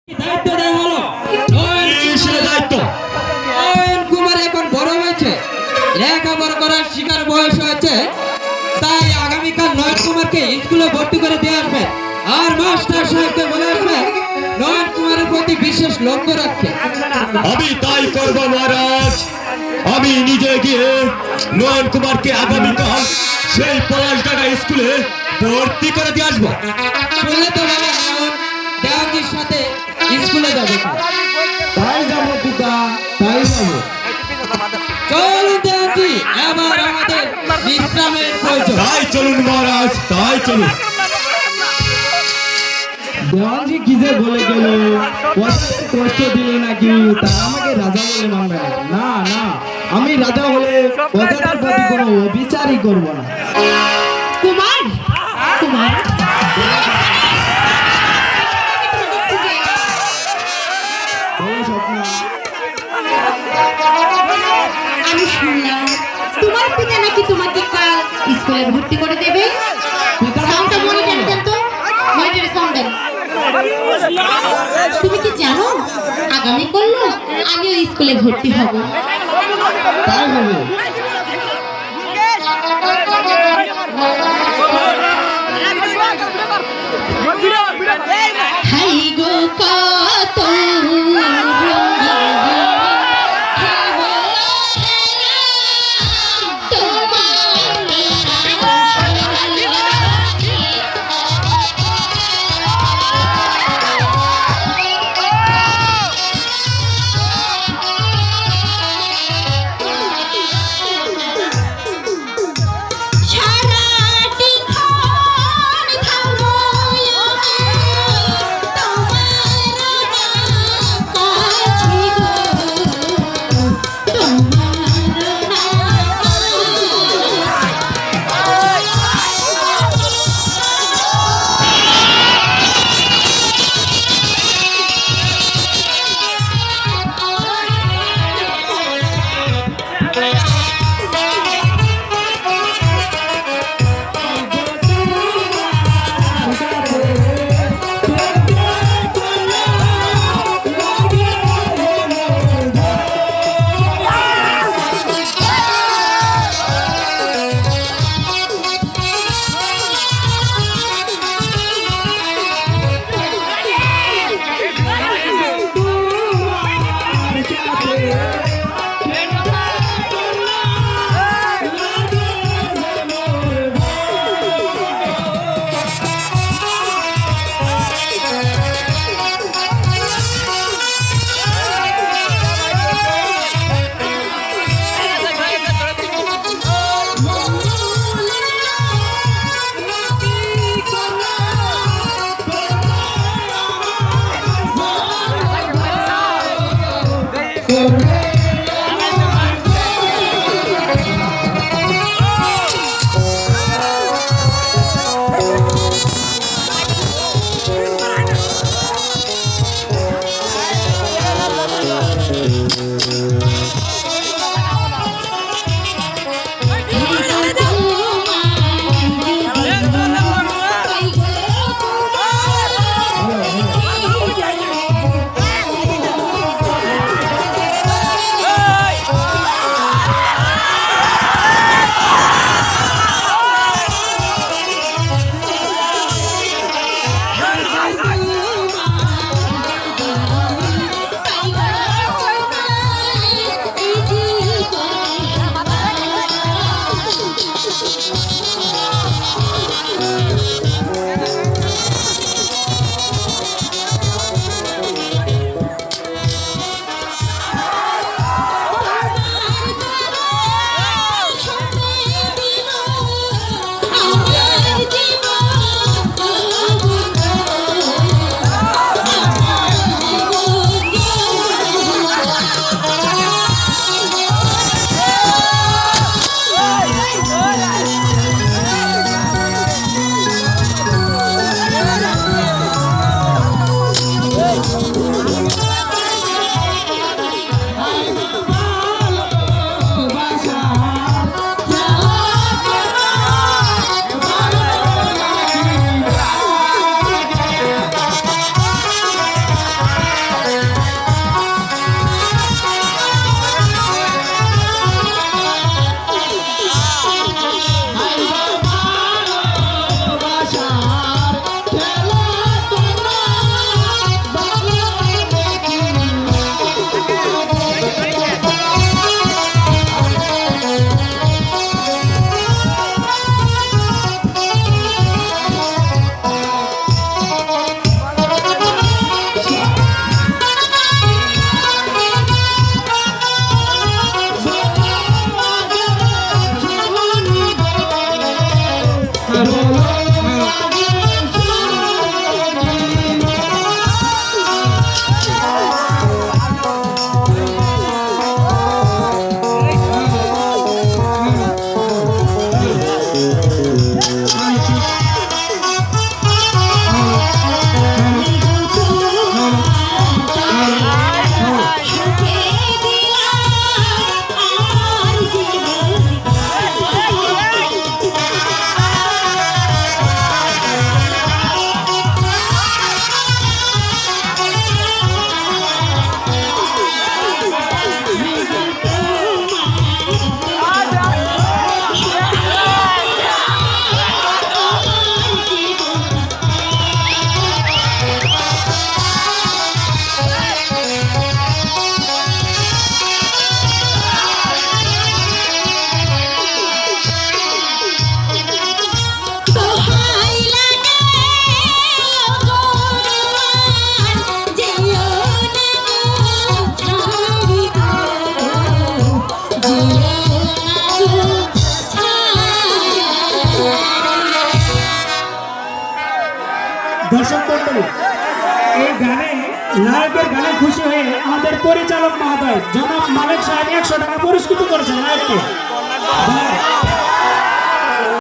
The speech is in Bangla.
দায়িত্ব দেওয়া হলো দায়িত্ব। নয়ন কুমার এখন বড় হয়েছে, লেখাপড়া করার শিকার বয়স হয়েছে, তাই আগামীকাল নয়ন কুমারকে স্কুলে ভর্তি করে দিয়ে আসবেন। আর মাস্টার সাহেবকে বলে আসবেন নয়ন কুমারের প্রতি বিশেষ লক্ষ্য রাখতে। আমি তাই করব মহারাজ। আমি নিজে গিয়ে নয়ন কুমারকে আগামীকাল সেই পলাশডাঙ্গা স্কুলে ভর্তি করে দিয়ে আসবো। শুনলে তো বাবা, নয়ন দেওয়াঙ্গির সাথে স্কুলে যাবে। তাই যাবো পিতা, তাই যাবো। চলুন দেওয়াঙ্গি, এবার আমাদের বিশ্রামের প্রয়োজন। তাই চলুন মহারাজ, তাই চলুন। দেওয়ানজি কি যে বলে গেল, কষ্ট দিলে নাকি তারা আমাকে রাজা বলে মানবে না। না না, আমি রাজা হলে প্রজাদের প্রতি কোনো অবিচারই করবো না। কুমার কুমার বলো স্বপ্না। আমি শুনলাম তোমার পিতা নাকি তোমাকে কাল স্কুলে ভর্তি করে দেবে। সাউন্ডটা মনিটরে দেন তো, মনিটরে সাউন্ড দেন। তুমি কি জানো আগামী কাল আমিও স্কুলে ভর্তি হব। তাই হবে। হাই গো কত নায়কের গানে খুশি হয়ে আমাদের পরিচালক মহোদয় জনাব মালিক সাহেব 100 টাকা পুরস্কৃত করেছেন নায়ককে।